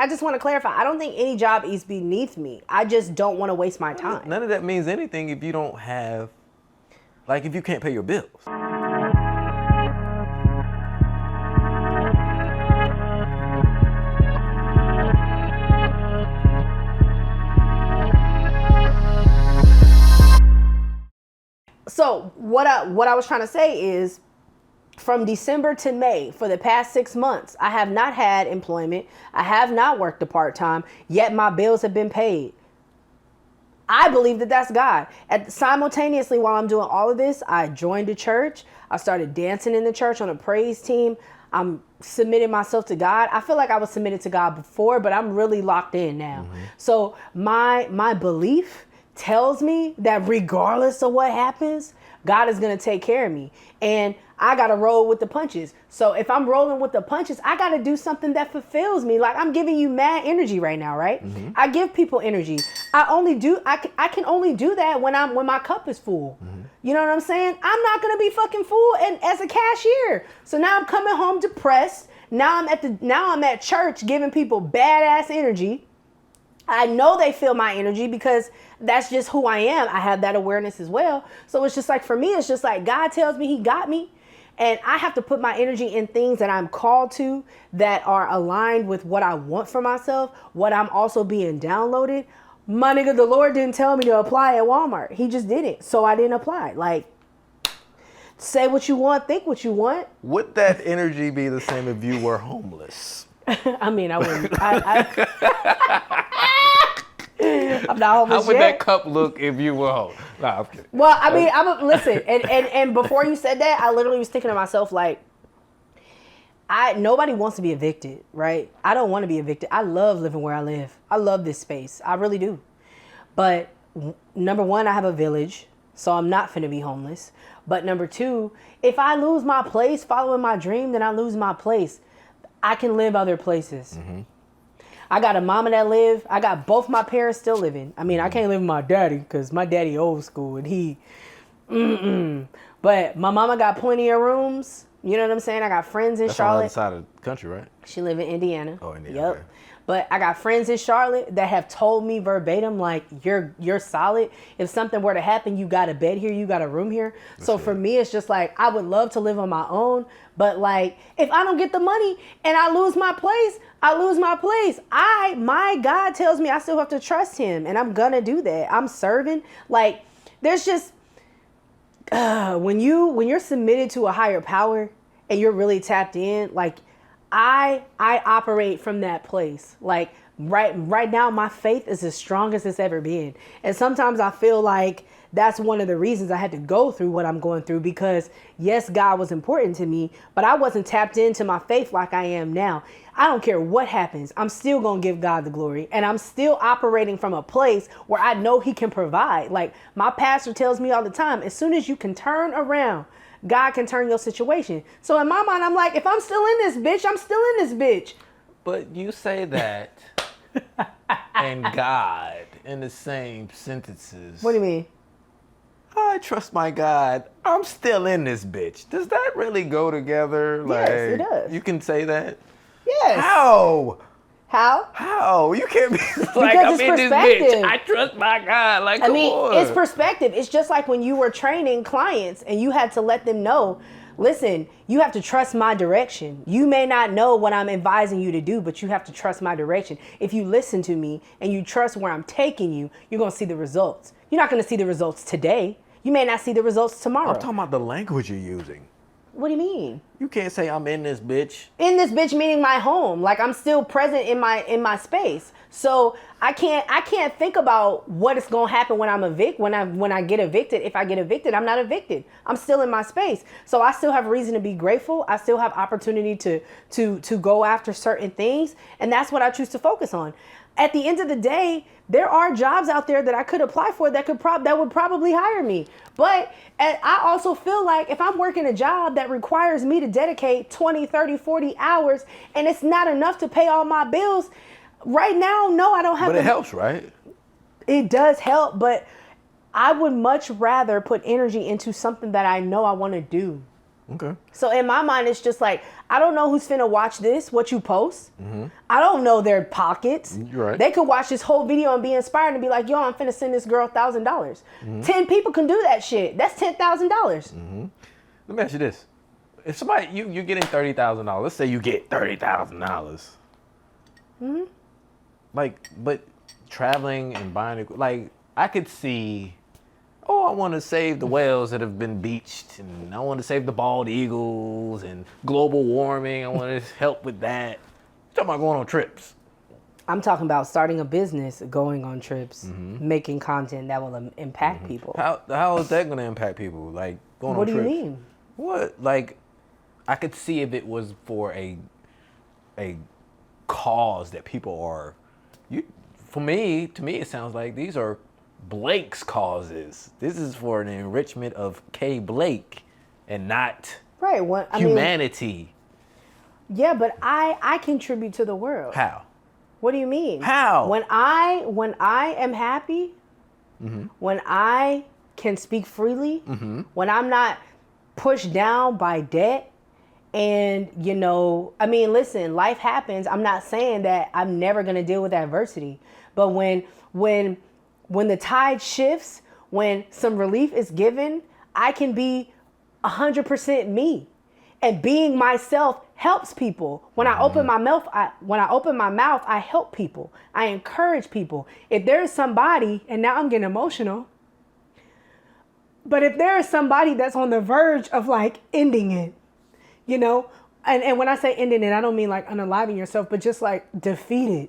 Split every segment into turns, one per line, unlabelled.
I just want to clarify. I don't think any job is beneath me. I just don't want to waste my time.
None of that means anything if you don't have, like, if you can't pay your bills.
So what I was trying to say is, from December to May, for the past 6 months, I have not had employment. I have not worked a part-time, yet my bills have been paid. I believe that that's God. Simultaneously, while I'm doing all of this, I joined a church. I started dancing in the church on a praise team. I'm submitting myself to God. I feel like I was submitted to God before, but I'm really locked in now. Mm-hmm. So my belief tells me that regardless of what happens, God is going to take care of me. And I got to roll with the punches. So if I'm rolling with the punches, I got to do something that fulfills me. Like, I'm giving you mad energy right now, right? Mm-hmm. I give people energy. I can only do that when my cup is full. Mm-hmm. You know what I'm saying? I'm not going to be fucking full and as a cashier. So now I'm coming home depressed. Now I'm at church giving people badass energy. I know they feel my energy because that's just who I am. I have that awareness as well. So it's just like, for me, it's just like God tells me he got me. And I have to put my energy in things that I'm called to, that are aligned with what I want for myself, what I'm also being downloaded. My nigga, the Lord didn't tell me to apply at Walmart. He just did it. So I didn't apply. Like, say what you want, think what you want.
Would that energy be the same if you were homeless?
I mean, I wouldn't. I'm not homeless.
How would
yet.
that cup look if you were homeless? Nah, I'm kidding.
Well, I mean, listen, and before you said that, I literally was thinking to myself, like, nobody wants to be evicted, right? I don't want to be evicted. I love living where I live. I love this space. I really do. But number one, I have a village, so I'm not finna be homeless. But number two, if I lose my place following my dream, then I lose my place. I can live other places. Mm-hmm. I got a mama that live. I got both my parents still living. I mean, I can't live with my daddy because my daddy old school and he, But my mama got plenty of rooms. You know what I'm saying? I got friends in Charlotte.
That's on the other side of the country, right?
She live in Indiana.
Oh, Indiana.
Yep.
Okay.
But I got friends in Charlotte that have told me verbatim, like, you're solid. If something were to happen, you got a bed here, you got a room here. So for me, it's just like, I would love to live on my own. But like, if I don't get the money and I lose my place, I lose my place. My God tells me I still have to trust him, and I'm gonna do that. I'm serving. Like, there's just, when you're submitted to a higher power and you're really tapped in, like, I operate from that place. Like, right now, my faith is as strong as it's ever been. And sometimes I feel like that's one of the reasons I had to go through what I'm going through, because yes, God was important to me, but I wasn't tapped into my faith like I am now. I don't care what happens. I'm still going to give God the glory, and I'm still operating from a place where I know he can provide. Like, my pastor tells me all the time, as soon as you can turn around, God can turn your situation. So in my mind, I'm like, if I'm still in this bitch, I'm still in this bitch.
But you say that and God in the same sentences.
What do you mean?
I trust my God. I'm still in this bitch. Does that really go together?
Yes, it does.
You can say that?
Yes.
How?
How?
You can't be like, I'm in this bitch. I trust my God. Like, come on.
It's perspective. It's just like when you were training clients and you had to let them know, listen, you have to trust my direction. You may not know what I'm advising you to do, but you have to trust my direction. If you listen to me and you trust where I'm taking you, you're going to see the results. You're not going to see the results today. You may not see the results tomorrow.
I'm talking about the language you're using.
What do you mean?
You can't say I'm in this bitch.
In this bitch meaning my home. Like, I'm still present in my space. So I can't think about what is gonna happen when when I get evicted. If I get evicted, I'm not evicted. I'm still in my space. So I still have reason to be grateful. I still have opportunity to go after certain things, and that's what I choose to focus on. At the end of the day, there are jobs out there that I could apply for that would probably hire me. But I also feel like if I'm working a job that requires me to dedicate 20, 30, 40 hours and it's not enough to pay all my bills, right now, no, I don't have.
But it helps, right?
It does help, but I would much rather put energy into something that I know I want to do.
Okay.
So in my mind, it's just like, I don't know who's finna watch this, what you post. I don't know their pockets.
You're right.
They could watch this whole video and be inspired and be like, yo, I'm finna send this girl $1,000. 10 people can do that shit. That's $10,000.
Let me ask you this. If somebody, you're getting $30,000, let's say you get $30,000. Like, but traveling and buying, like, I could see, I want to save the whales that have been beached, and I want to save the bald eagles and global warming. I want to help with that. I'm talking about going on trips.
I'm talking about starting a business, going on trips, making content that will impact people.
How is that going to impact people? Like, going
What
on
do
trips?
you mean?
What? Like, I could see if it was for a cause that people are. To me, it sounds like these are Blake's causes. This is for the enrichment of K. Blake and not
Right.
humanity.
Yeah, but I contribute to the world.
How?
What do you mean?
How?
When I am happy, when I can speak freely, when I'm not pushed down by debt, and listen, life happens. I'm not saying that I'm never gonna deal with adversity, but when the tide shifts, when some relief is given, I can be 100% me. And being myself helps people. When I open my mouth, I help people. I encourage people. If there is somebody, and now I'm getting emotional, but if there is somebody that's on the verge of like ending it, and when I say ending it, I don't mean like unaliving yourself, but just like defeated.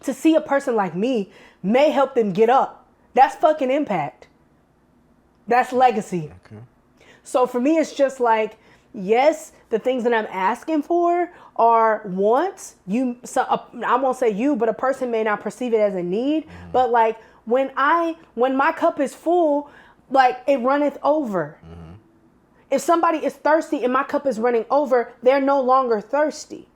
To see a person like me may help them get up. That's fucking impact. That's legacy.
Okay.
So for me, it's just like, yes, the things that I'm asking for are wants. I won't say you, but a person may not perceive it as a need. But like when my cup is full, like it runneth over. If somebody is thirsty and my cup is running over, they're no longer thirsty.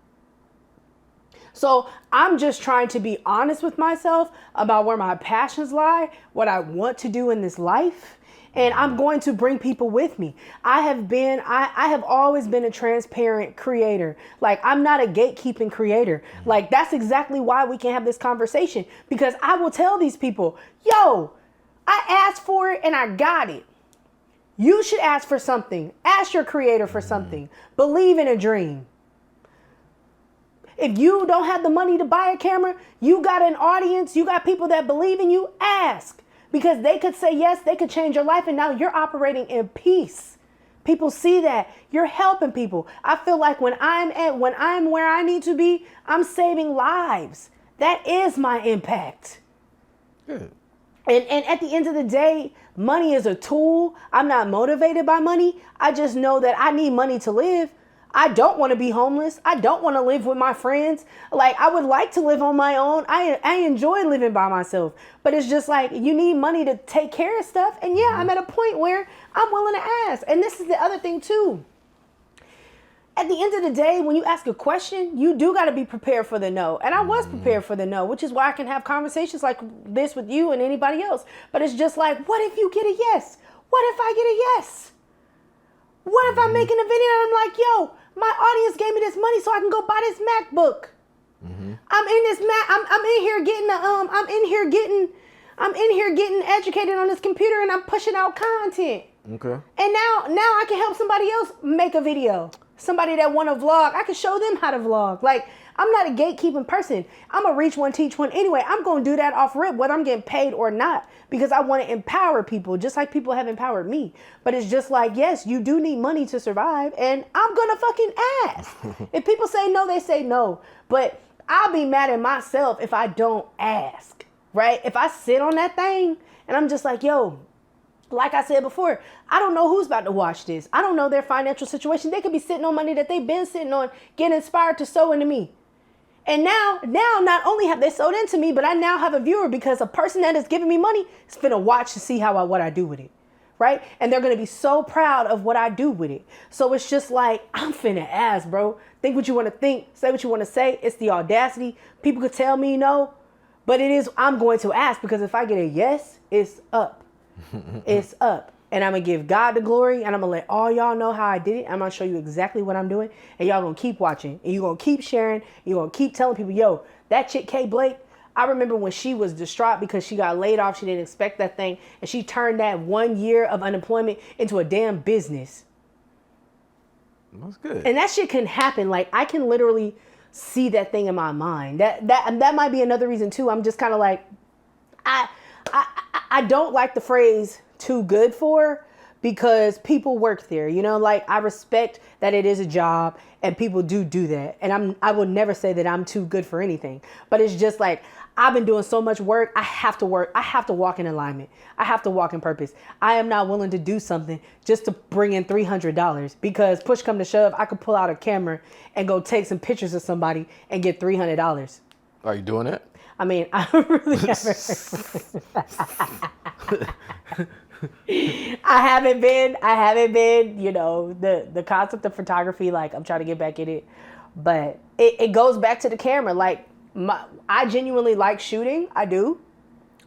So I'm just trying to be honest with myself about where my passions lie, what I want to do in this life. And I'm going to bring people with me. I have always been a transparent creator. Like, I'm not a gatekeeping creator. Like, that's exactly why we can have this conversation. Because I will tell these people, yo, I asked for it and I got it. You should ask for something. Ask your creator for something. Believe in a dream. If you don't have the money to buy a camera, you got an audience, you got people that believe in you, ask. Because they could say yes, they could change your life, and now you're operating in peace. People see that. You're helping people. I feel like when I'm where I need to be, I'm saving lives. That is my impact.
Good.
And at the end of the day, money is a tool. I'm not motivated by money. I just know that I need money to live. I don't want to be homeless. I don't want to live with my friends. Like, I would like to live on my own. I enjoy living by myself. But it's just like, you need money to take care of stuff. And yeah, I'm at a point where I'm willing to ask. And this is the other thing too. At the end of the day, when you ask a question, you do got to be prepared for the no. And I was prepared for the no, which is why I can have conversations like this with you and anybody else. But it's just like, what if you get a yes? What if I get a yes? What if I'm making a video and I'm like, yo, my audience gave me this money so I can go buy this MacBook. I'm in here getting educated on this computer, and I'm pushing out content.
Okay.
And now I can help somebody else make a video. Somebody that want to vlog, I can show them how to vlog. Like, I'm not a gatekeeping person. I'm a reach one, teach one. Anyway, I'm going to do that off rip, whether I'm getting paid or not, because I want to empower people just like people have empowered me. But it's just like, yes, you do need money to survive, and I'm going to fucking ask. If people say no, they say no. But I'll be mad at myself if I don't ask, right? If I sit on that thing and I'm just like, yo, like I said before, I don't know who's about to watch this. I don't know their financial situation. They could be sitting on money that they've been sitting on, getting inspired to sow into me. And now not only have they sold into me, but I now have a viewer, because a person that is giving me money is finna watch to see what I do with it, right? And they're gonna be so proud of what I do with it. So it's just like, I'm finna ask, bro. Think what you wanna think, say what you wanna say. It's the audacity. People could tell me no, but I'm going to ask, because if I get a yes, it's up. It's up. and I'm going to give God the glory, and I'm going to let all y'all know how I did it. I'm going to show you exactly what I'm doing, and y'all going to keep watching, and you're going to keep sharing, and you're going to keep telling people, yo, that chick K Blake, I remember when she was distraught because she got laid off. She didn't expect that thing. And she turned that 1 year of unemployment into a damn business.
That's good.
And that shit can happen. Like, I can literally see that thing in my mind. That might be another reason too. I'm just kind of like, I don't like the phrase too good for, because people work there, you know, like I respect that it is a job and people do that. And I will never say that I'm too good for anything, but it's just like, I've been doing so much work. I have to work. I have to walk in alignment. I have to walk in purpose. I am not willing to do something just to bring in $300, because push come to shove, I could pull out a camera and go take some pictures of somebody and get $300.
Are you doing it?
I mean, I really haven't been, you know, the concept of photography, like I'm trying to get back in it, but it goes back to the camera. Like I genuinely like shooting. I do.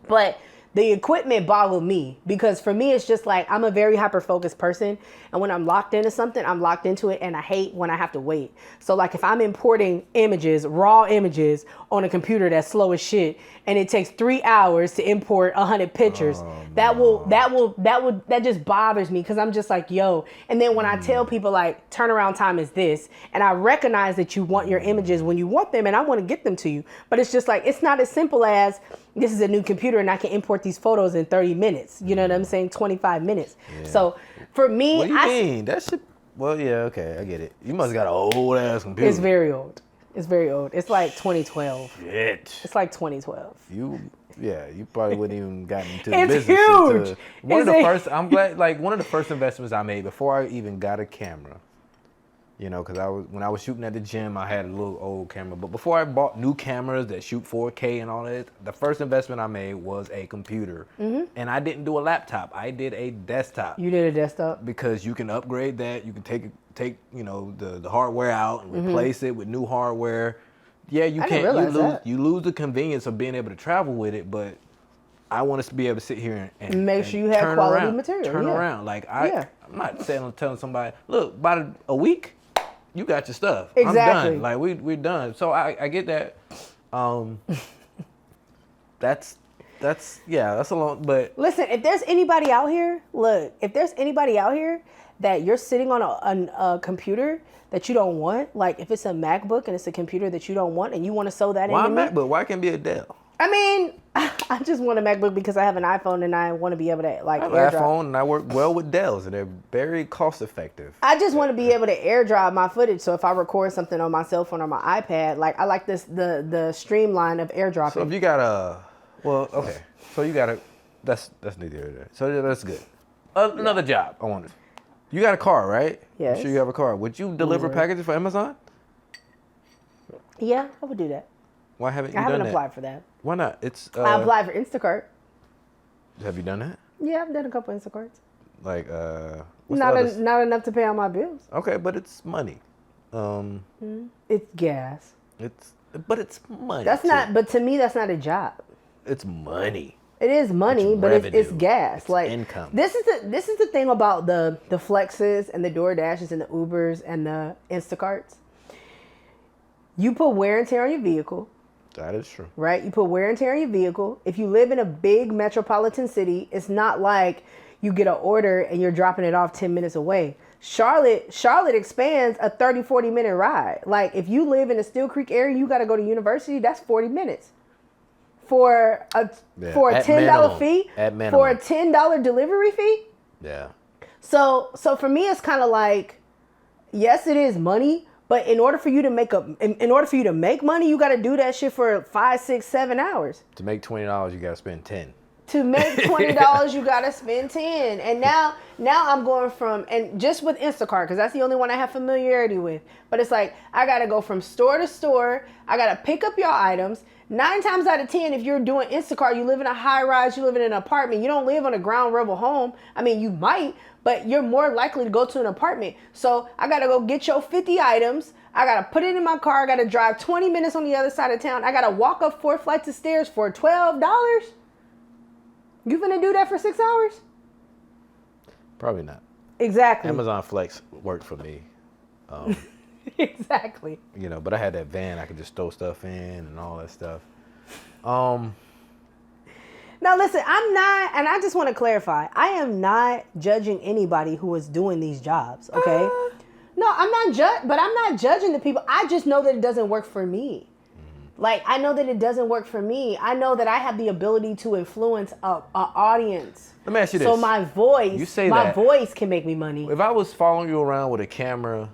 But the equipment boggled me, because for me, it's just like, I'm a very hyper focused person. And when I'm locked into something, I'm locked into it, and I hate when I have to wait. So like if I'm importing images, raw images on a computer that's slow as shit, and it takes 3 hours to import 100 pictures, that just bothers me, because I'm just like, yo. And then when I tell people like turnaround time is this, and I recognize that you want your images when you want them, and I want to get them to you, but it's just like, it's not as simple as this is a new computer and I can import these photos in 30 minutes. You know what I'm saying? 25 minutes. Yeah. So for me,
what do you mean? That shit. Well, yeah, okay, I get it. You must have got an old ass computer.
It's very old. It's very old. It's like 2012.
Shit.
It's like 2012.
You probably wouldn't even gotten into the
it's
business.
Huge.
I'm glad, like one of the first investments I made before I even got a camera. You know, because when I was shooting at the gym, I had a little old camera. But before I bought new cameras that shoot 4K and all that, the first investment I made was a computer. Mm-hmm. And I didn't do a laptop. I did a desktop.
You did a desktop?
Because you can upgrade that. You can take you know, the hardware out and replace it with new hardware. Yeah, you can't. You lose the convenience of being able to travel with it, but I want us to be able to sit here and
make sure you have quality material.
Turn around. Like I'm not telling somebody, look, about a week, you got your stuff.
Exactly.
I'm done. Like we're done. So I get that. That's a long. But
listen, if there's anybody out here, that you're sitting on a computer that you don't want, like if it's a MacBook and it's a computer that you don't want and you want to sew that
why
into me.
Why MacBook? Why can't it be a Dell?
I mean, I just want a MacBook because I have an iPhone and I want to be able to like
I have an iPhone and I work well with Dells and they're very cost effective.
I just want to be able to AirDrop my footage, so if I record something on my cell phone or my iPad, like I like the streamline of AirDropping.
So if you got that's neither here nor there. So that's good. Another job I wanted. You got a car, right?
Yes.
I'm sure you have a car. Would you deliver packages for Amazon?
Yeah, I would do that.
Why haven't you done that?
I haven't applied for that.
Why not?
I applied for Instacart.
Have you done that?
Yeah, I've done a couple Instacarts.
Like,
not enough to pay all my bills.
Okay, but it's money.
It's gas.
But it's money.
But to me, that's not a job.
It's money.
It is money, but it's gas.
It's
like
income.
This is the thing about the Flexes and the DoorDashes and the Ubers and the Instacarts. You put wear and tear on your vehicle.
That is true. Right?
You put wear and tear on your vehicle. If you live in a big metropolitan city, it's not like you get an order and you're dropping it off 10 minutes away. Charlotte expands a 30, 40 minute ride. Like if you live in the Steel Creek area, you got to go to university, that's 40 minutes. For a $10 fee?
At minimum.
For a $10 delivery fee?
Yeah.
So for me, it's kind of like, yes, it is money. But in order for you to make money, you got to do that shit for 5, 6, 7 hours.
To make $20, you got to spend 10.
To make $20, you got to spend 10. And now I'm going from, and just with Instacart, because that's the only one I have familiarity with. But it's like, I got to go from store to store. I got to pick up your items. 9 times out of 10, if you're doing Instacart, you live in a high rise, you live in an apartment. You don't live on a ground level home. I mean, you might, but you're more likely to go to an apartment. So I got to go get your 50 items. I got to put it in my car. I got to drive 20 minutes on the other side of town. I got to walk up 4 flights of stairs for $12. You finna do that for 6 hours?
Probably not.
Exactly.
Amazon Flex worked for me.
Exactly.
You know, but I had that van. I could just throw stuff in and all that stuff.
Now listen, I'm not, and I just want to clarify, I am not judging anybody who is doing these jobs, okay? No, I'm not but I'm not judging the people. I just know that it doesn't work for me. Like, I know that it doesn't work for me. I know that I have the ability to influence a audience.
Let me ask you this.
So my voice,
that.
voice can make me money.
If I was following you around with a camera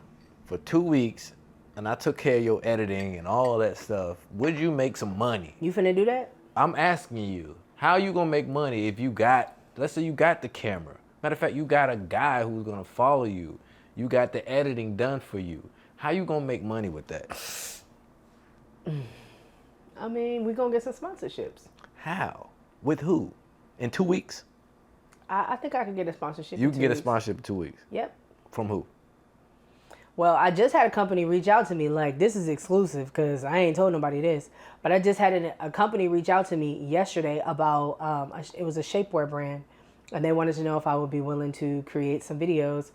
for 2 weeks and I took care of your editing and all that stuff, would you make some money?
You finna do that?
I'm asking you, how you gonna make money if you got, let's say you got the camera. Matter of fact, you got a guy who's gonna follow you. You got the editing done for you. How you gonna make money with that?
I mean, we gonna get some sponsorships.
How? With who? In 2 weeks?
I think I could get a sponsorship.
You
in
can
2
get a
weeks.
sponsorship in 2 weeks.
Yep.
From who?
Well, I just had a company reach out to me, like, this is exclusive because I ain't told nobody this, but I just had a company reach out to me yesterday about, it was a shapewear brand, and they wanted to know if I would be willing to create some videos,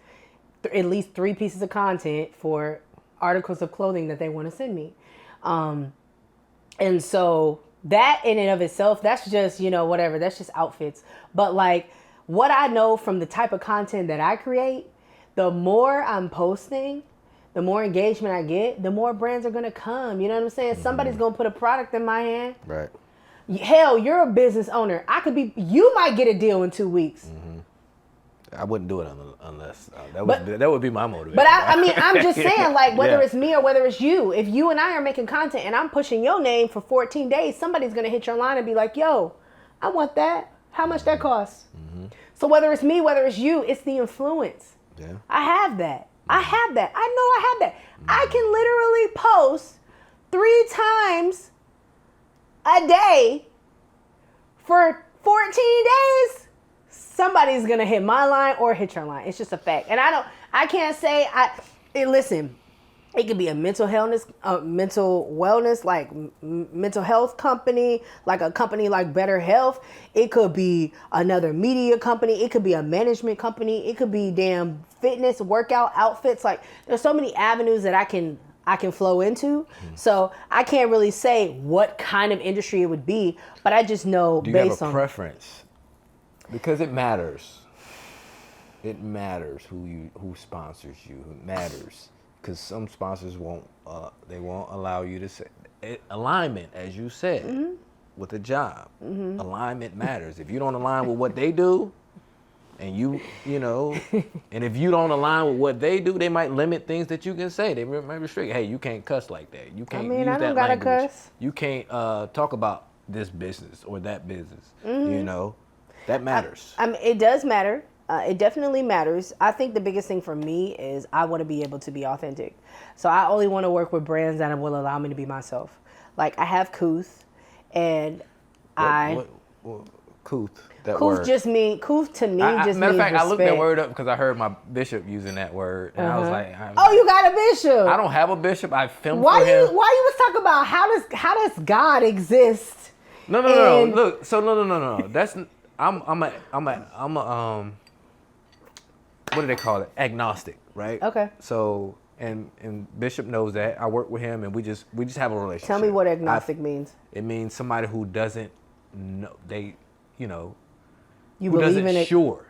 at least 3 pieces of content for articles of clothing that they want to send me. And so that in and of itself, that's just, whatever, that's just outfits. But like what I know from the type of content that I create, the more I'm posting, the more engagement I get, the more brands are going to come. You know what I'm saying? Mm-hmm. Somebody's going to put a product in my hand.
Right.
Hell, you're a business owner. You might get a deal in 2 weeks.
Mm-hmm. I wouldn't do it unless that would be my motivation.
But I'm just saying, like, whether it's me or whether it's you, if you and I are making content and I'm pushing your name for 14 days, somebody's going to hit your line and be like, yo, I want that. How much that costs? Mm-hmm. So whether it's me, whether it's you, it's the influence.
Yeah.
I have that. I have that. I know I have that. I can literally post 3 times a day for 14 days. Somebody's going to hit my line or hit your line. It's just a fact. And I can't say, listen, it could be a mental wellness, like mental health company, like a company like Better Health. It could be another media company. It could be a management company. It could be damn fitness, workout outfits. Like, there's so many avenues that I can flow into. So I can't really say what kind of industry it would be, but I just know
Do you
based
have a
on
preference? Because it matters. It matters who sponsors you. It matters. Because some sponsors won't allow you to say alignment, as you said, with a job. Mm-hmm. Alignment matters. If you don't align with what they do, and and if you don't align with what they do, they might limit things that you can say. They might restrict. Hey, you can't cuss like that. You can't use
I don't
that
gotta
language.
cuss.
You can't talk about this business or that business. Mm-hmm. That matters.
It does matter. It definitely matters. I think the biggest thing for me is I want to be able to be authentic. So I only want to work with brands that will allow me to be myself. Like, I have Couth, and
Couth, that
Couth
word.
Couth to me just means
matter of fact,
respect.
I looked that word up because I heard my bishop using that word, and I was like,
you got a bishop.
I don't have a bishop. I filmed
why
for him.
Why you was talking about how does God exist?
No. Look, so no. That's I'm a what do they call it? Agnostic, right?
Okay.
So and Bishop knows that. I work with him, and we just have a relationship.
Tell me what agnostic means.
It means somebody who doesn't know
You
who
believe
doesn't
in it?
sure,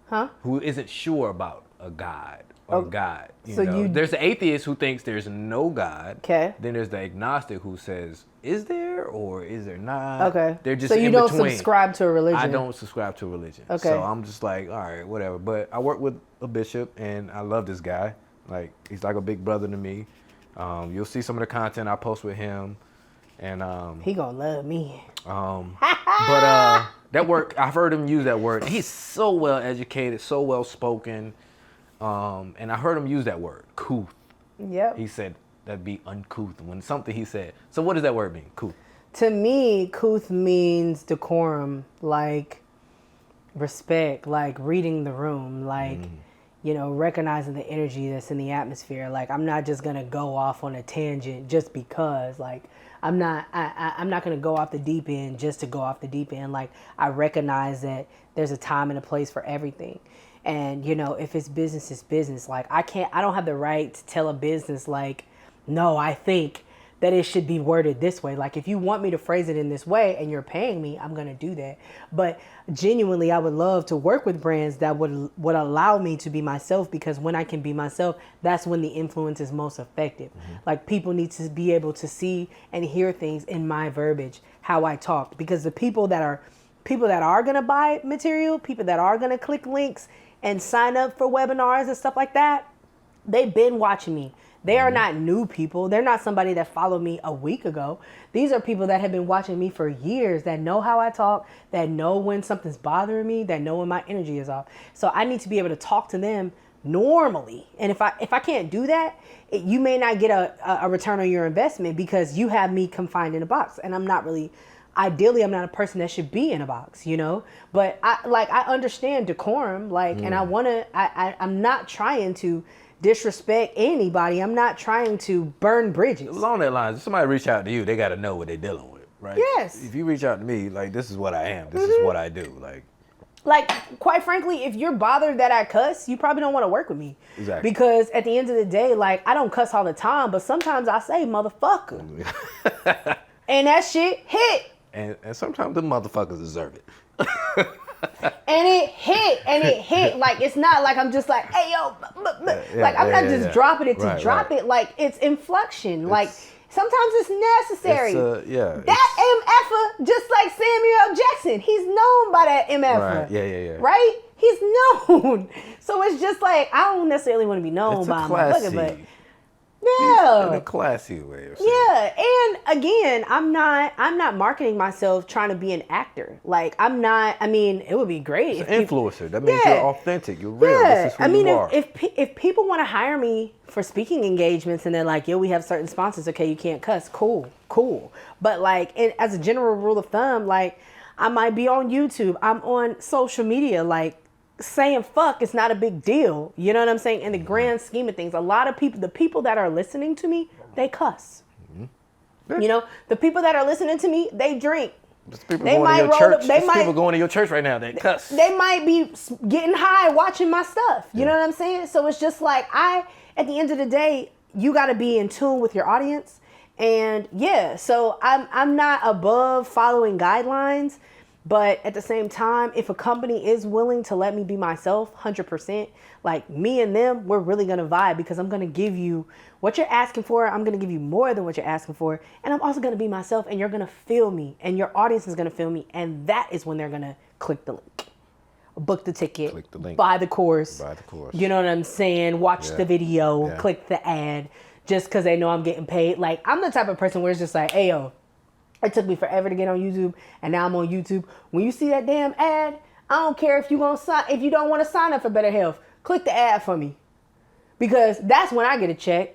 Huh?
who isn't sure about a God or God.
So
there's the atheist who thinks there's no God.
Okay.
Then there's the agnostic who says, is there or is there not?
Okay.
They're just
so you
in
don't
between.
subscribe to a religion.
I don't subscribe to a religion.
Okay.
So I'm just like, all right, whatever. But I work with a bishop, and I love this guy. Like, he's like a big brother to me. You'll see some of the content I post with him, and
he gonna love me.
But that word, I've heard him use that word. He's so well educated, so well spoken, and I heard him use that word, couth.
Yep.
He said that'd be uncouth when something he said. So what does that word mean, couth?
To me, couth means decorum, like respect, like reading the room, like recognizing the energy that's in the atmosphere. Like, I'm not just gonna go off on a tangent just because. Like, I'm not gonna go off the deep end just to go off the deep end. Like, I recognize that there's a time and a place for everything. And, if it's business, it's business. Like, I don't have the right to tell a business, like, no, I think that it should be worded this way. Like, if you want me to phrase it in this way and you're paying me, I'm going to do that. But genuinely, I would love to work with brands that would allow me to be myself, because when I can be myself, that's when the influence is most effective. Like, people need to be able to see and hear things in my verbiage, how I talk, because the people that are going to buy material, people that are going to click links and sign up for webinars and stuff like that, they've been watching me. They are not new people. They're not somebody that followed me a week ago. These are people that have been watching me for years, that know how I talk, that know when something's bothering me, that know when my energy is off. So I need to be able to talk to them normally. And if I can't do that, you may not get a return on your investment, because you have me confined in a box. And ideally, I'm not a person that should be in a box, But I understand decorum, and I'm not trying to disrespect anybody. I'm not trying to burn bridges.
Along that line, if somebody reach out to you, they got to know what they're dealing with, right?
Yes.
If you reach out to me, like, this is what I am. This is what I do.
Like, quite frankly, if you're bothered that I cuss, you probably don't want to work with me.
Exactly.
Because at the end of the day, like, I don't cuss all the time, but sometimes I say motherfucker. And that shit hit.
And sometimes the motherfuckers deserve it.
And it hit. Like, it's not like I'm just like, hey, yo, I'm not just dropping it to drop it. Like, it's inflection. Like, sometimes it's necessary. That MFer, just like Samuel L. Jackson, he's known by that MFer.
Right, yeah.
Right? He's known. So it's just like, I don't necessarily want to be known by a motherfucker, but yeah,
in a classy way.
Yeah, and again, I'm not marketing myself trying to be an actor. Like, I'm not. I mean, it would be great.
It's an influencer. That means you're authentic. You're real.
Yeah.
This is who you are.
If people want to hire me for speaking engagements and they're like, yo, we have certain sponsors. Okay, you can't cuss. Cool. But like, as a general rule of thumb, like, I might be on YouTube. I'm on social media. Like, saying fuck is not a big deal. You know what I'm saying? In the grand scheme of things, a lot of people, the people that are listening to me, they cuss. The people that are listening to me, they drink.
People going to your church right now, they cuss.
They might be getting high watching my stuff. You know what I'm saying? So it's just like, at the end of the day, you got to be in tune with your audience. And so I'm not above following guidelines. But at the same time, if a company is willing to let me be myself 100%, like, me and them, we're really going to vibe, because I'm going to give you what you're asking for. I'm going to give you more than what you're asking for. And I'm also going to be myself, and you're going to feel me, and your audience is going to feel me. And that is when they're going to click the link, book the ticket,
click the link,
buy the course. You know what I'm saying? Watch the video, click the ad, just because they know I'm getting paid. Like, I'm the type of person where it's just like, hey, yo, it took me forever to get on YouTube, and now I'm on YouTube. When you see that damn ad, I don't care if you don't want to sign up for Better Health. Click the ad for me, because that's when I get a check.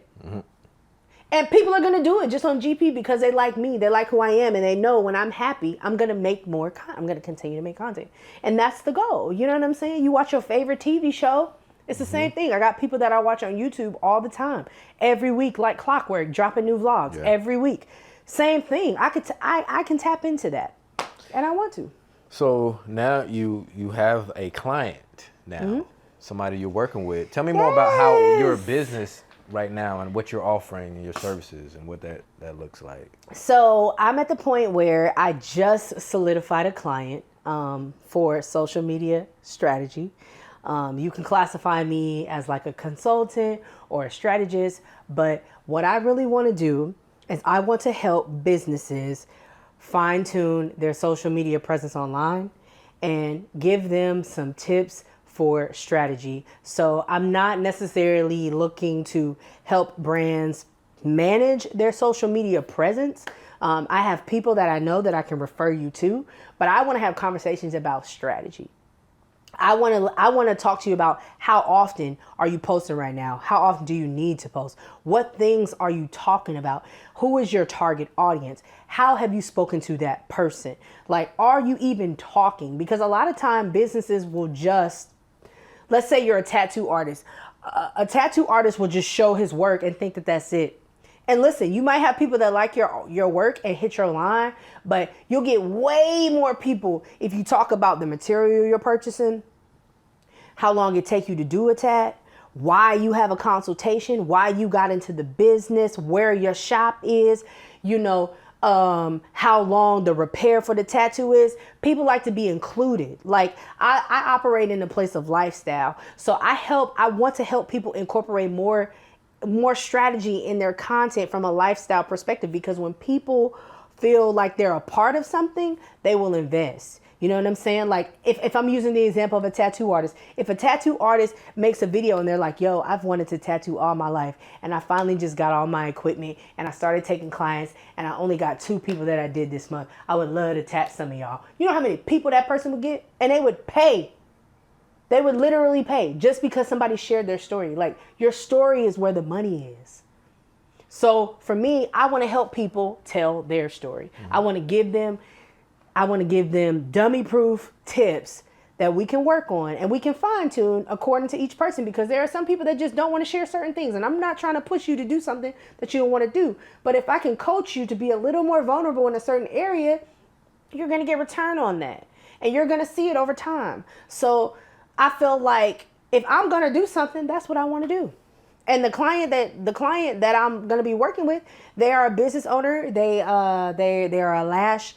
And people are gonna do it just on GP because they like me, they like who I am, and they know when I'm happy, I'm gonna make more. I'm gonna continue to make content, and that's the goal. You know what I'm saying? You watch your favorite TV show. It's the same thing. I got people that I watch on YouTube all the time, every week, like clockwork, dropping new vlogs every week. Same thing. I can tap into that, and I want to.
So now you have a client now, somebody you're working with. Tell me more about how your business right now and what you're offering and your services and what that looks like.
So I'm at the point where I just solidified a client for social media strategy. You can classify me as like a consultant or a strategist, but what I really want to do is I want to help businesses fine-tune their social media presence online and give them some tips for strategy. So I'm not necessarily looking to help brands manage their social media presence. I have people that I know that I can refer you to, but I want to have conversations about strategy. I want to talk to you about how often are you posting right now? How often do you need to post? What things are you talking about? Who is your target audience? How have you spoken to that person? Like, are you even talking? Because a lot of time businesses will just, let's say you're a tattoo artist. A tattoo artist will just show his work and think that that's it. And listen, you might have people that like your work and hit your line, but you'll get way more people if you talk about the material you're purchasing, how long it take you to do a tat, why you have a consultation, why you got into the business, where your shop is, how long the repair for the tattoo is. People like to be included. Like I operate in a place of lifestyle. So I want to help people incorporate more strategy in their content from a lifestyle perspective, because when people feel like they're a part of something, they will invest. You know what I'm saying? Like if I'm using the example of a tattoo artist, if a tattoo artist makes a video and they're like, yo, I've wanted to tattoo all my life and I finally just got all my equipment and I started taking clients and I only got 2 people that I did this month. I would love to tat some of y'all. You know how many people that person would get? And they would pay. They would literally pay just because somebody shared their story. Like, your story is where the money is. So for me, I want to help people tell their story. I want to give them dummy proof tips that we can work on and we can fine tune according to each person, because there are some people that just don't want to share certain things. And I'm not trying to push you to do something that you don't want to do. But if I can coach you to be a little more vulnerable in a certain area, you're going to get return on that. And you're going to see it over time. So I feel like if I'm going to do something, that's what I want to do. And the client that I'm going to be working with, they are a business owner. They are a lash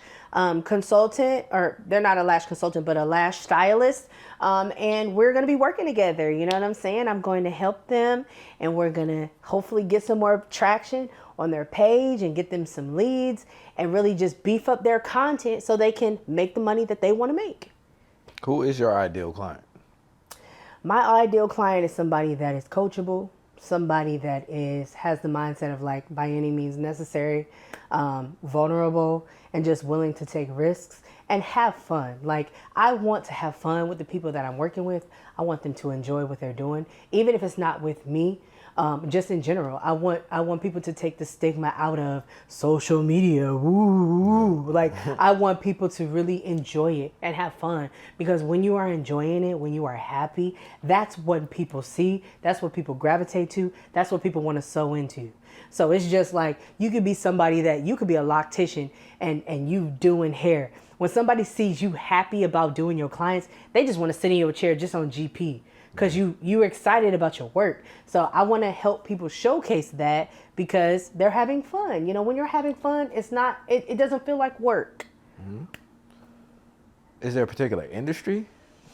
consultant, or they're not a lash consultant, but a lash stylist. And we're going to be working together. You know what I'm saying? I'm going to help them, and we're going to hopefully get some more traction on their page and get them some leads and really just beef up their content so they can make the money that they want to make.
Who is your ideal client?
My ideal client is somebody that is coachable, somebody that has the mindset of, like, by any means necessary, vulnerable, and just willing to take risks and have fun. Like, I want to have fun with the people that I'm working with. I want them to enjoy what they're doing, even if it's not with me. Just in general, I want people to take the stigma out of social media. Woo. Like, I want people to really enjoy it and have fun, because when you are enjoying it, when you are happy, that's what people see. That's what people gravitate to. That's what people want to sew into. So it's just like, you could be somebody that you could be a loctician and you doing hair. When somebody sees you happy about doing your clients, they just want to sit in your chair just on GP. Because you're excited about your work. So I want to help people showcase that, because they're having fun. You know, when you're having fun, it doesn't feel like work.
Mm-hmm. Is there a particular industry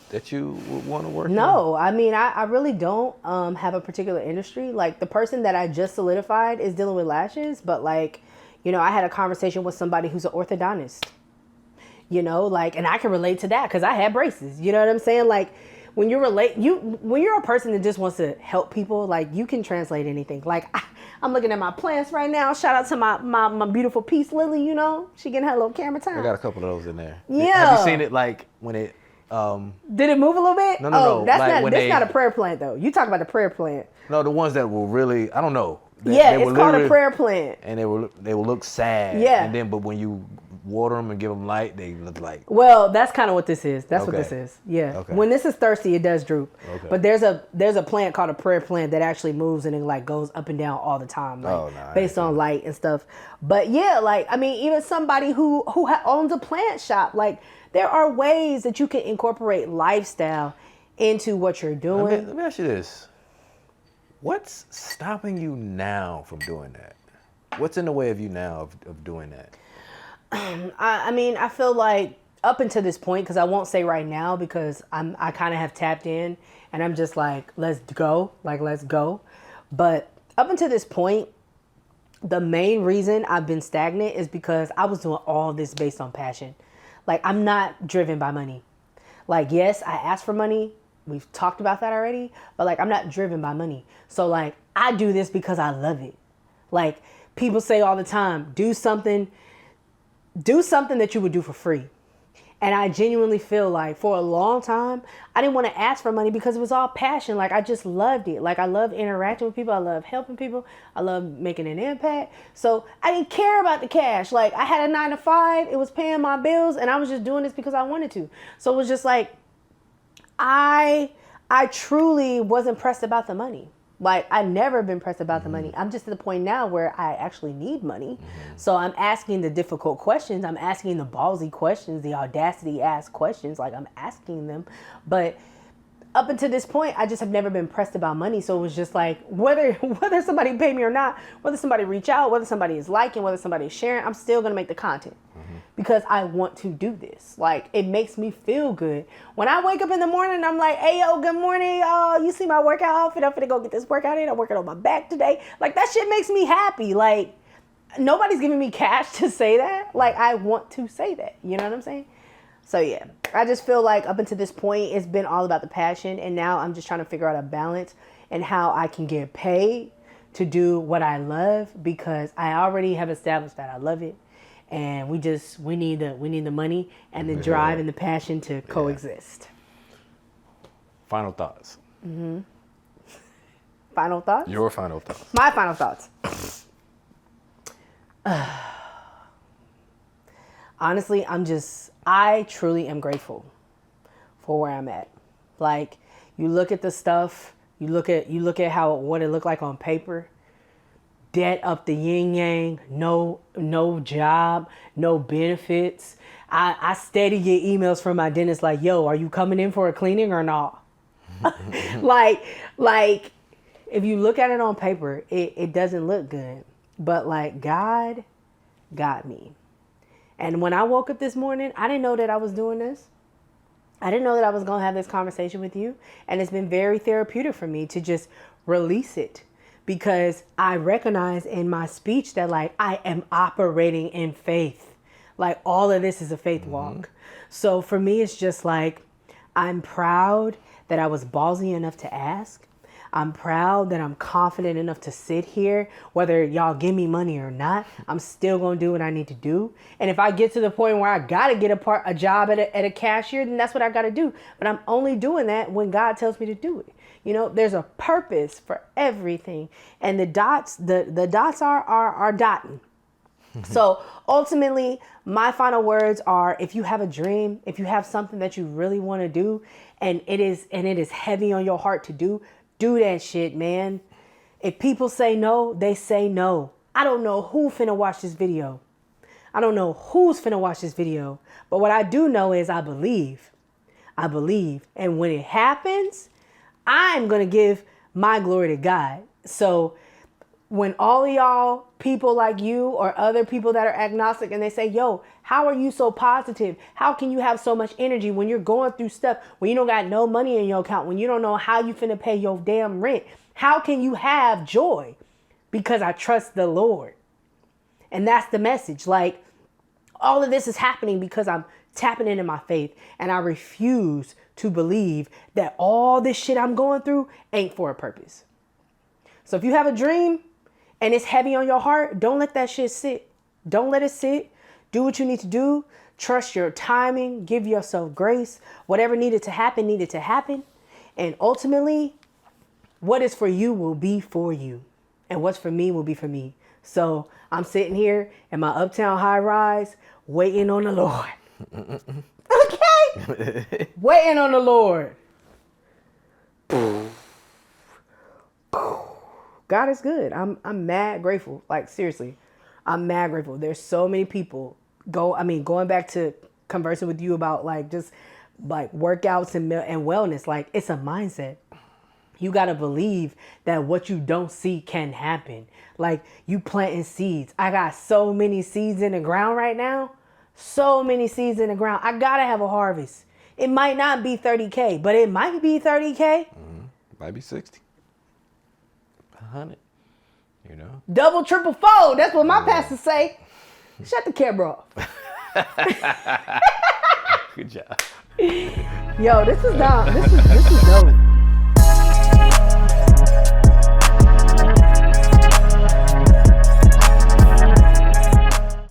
that you would want to work in?
No, I mean, I really don't have a particular industry. Like, the person that I just solidified is dealing with lashes, but, like, you know, I had a conversation with somebody who's an orthodontist. You know, like, and I can relate to that because I had braces. You know what I'm saying? Like, when you're a person that just wants to help people, like, you can translate anything. Like, I'm looking at my plants right now. Shout out to my beautiful Peace Lily, you know. She getting her little camera time.
I got a couple of those in there.
Yeah.
Have you seen it, like, when it...
Did it move a little bit?
No.
That's not a prayer plant, though. You talk about the prayer plant.
No, the ones that will really... I don't know.
It's called a prayer plant.
And they will look sad.
Yeah.
And then, but when you water them and give them light, they look like...
Well, that's kind of what this is. That's what this is. Yeah.
Okay.
When this is thirsty, it does droop.
Okay.
But there's a plant called a prayer plant that actually moves and it, like, goes up and down all the time, like, based on light and stuff. But yeah, like, I mean, even somebody who owns a plant shop, like, there are ways that you can incorporate lifestyle into what you're doing.
Let me ask you this. What's stopping you now from doing that? What's in the way of you now of doing that?
I mean, I feel like up until this point, because I won't say right now, because I kind of have tapped in and I'm just like, let's go. But up until this point, the main reason I've been stagnant is because I was doing all this based on passion. Like, I'm not driven by money. Like, yes, I asked for money. We've talked about that already. But, like, I'm not driven by money. So, like, I do this because I love it. Like, people say all the time, do something that you would do for free. And I genuinely feel like for a long time, I didn't want to ask for money because it was all passion. Like, I just loved it. Like, I love interacting with people. I love helping people. I love making an impact. So I didn't care about the cash. Like, I had a 9-to-5. It was paying my bills. And I was just doing this because I wanted to. So it was just like, I truly wasn't pressed about the money. Like, I've never been pressed about the money. I'm just at the point now where I actually need money. So I'm asking the difficult questions. I'm asking the ballsy questions, the audacity ass questions. Like, I'm asking them. But up until this point, I just have never been pressed about money. So it was just like, whether somebody pay me or not, whether somebody reach out, whether somebody is liking, whether somebody is sharing, I'm still going to make the content because I want to do this. Like, it makes me feel good. When I wake up in the morning, I'm like, hey, yo, good morning, y'all. You see my workout outfit? I'm finna go get this workout in. I'm working on my back today. Like, that shit makes me happy. Like, nobody's giving me cash to say that. Like, I want to say that. You know what I'm saying? So yeah, I just feel like up until this point, it's been all about the passion. And now I'm just trying to figure out a balance and how I can get paid to do what I love, because I already have established that I love it. And we need the money and the drive and the passion to coexist.
Final thoughts.
Final thoughts?
Your final thoughts.
My final thoughts. Honestly, I truly am grateful for where I'm at. Like, you look at the stuff, you look at what it looked like on paper. Debt up the yin yang, no job, no benefits. I steady get emails from my dentist like, yo, are you coming in for a cleaning or not? like if you look at it on paper, it doesn't look good. But like, God got me. And when I woke up this morning, I didn't know that I was doing this. I didn't know that I was going to have this conversation with you. And it's been very therapeutic for me to just release it, because I recognize in my speech that like I am operating in faith. Like, all of this is a faith walk. So for me, it's just like, I'm proud that I was ballsy enough to ask. I'm proud that I'm confident enough to sit here. Whether y'all give me money or not, I'm still going to do what I need to do. And if I get to the point where I got to get a job at a cashier, then that's what I got to do. But I'm only doing that when God tells me to do it. You know, there's a purpose for everything. And the dots are dotting. So ultimately, my final words are, if you have a dream, if you have something that you really want to do, and it is heavy on your heart to do that shit, man. If people say no, they say no. I don't know who finna watch this video. I don't know who's finna watch this video. But what I do know is I believe. And when it happens, I'm going to give my glory to God. So when all of y'all people like you or other people that are agnostic and they say, yo, how are you so positive? How can you have so much energy when you're going through stuff, when you don't got no money in your account, when you don't know how you finna pay your damn rent? How can you have joy? Because I trust the Lord. And that's the message. Like, all of this is happening because I'm tapping into my faith, and I refuse to believe that all this shit I'm going through ain't for a purpose. So if you have a dream and it's heavy on your heart, don't let that shit sit. Don't let it sit. Do what you need to do. Trust your timing. Give yourself grace. Whatever needed to happen. And ultimately, what is for you will be for you. And what's for me will be for me. So I'm sitting here in my uptown high rise, waiting on the Lord. Okay? Waiting on the Lord. God is good. I'm mad grateful. Like, seriously, I'm mad grateful. There's so many people going back to conversing with you about like just like workouts and wellness. Like, it's a mindset. You got to believe that what you don't see can happen. Like, you planting seeds. I got so many seeds in the ground right now. So many seeds in the ground. I got to have a harvest. It might not be 30K, but it might be 30K.
Might be 60. 100. You know?
Double, triple, fold. That's what my pastor say. Shut the camera off.
Good job.
Yo, this is dope.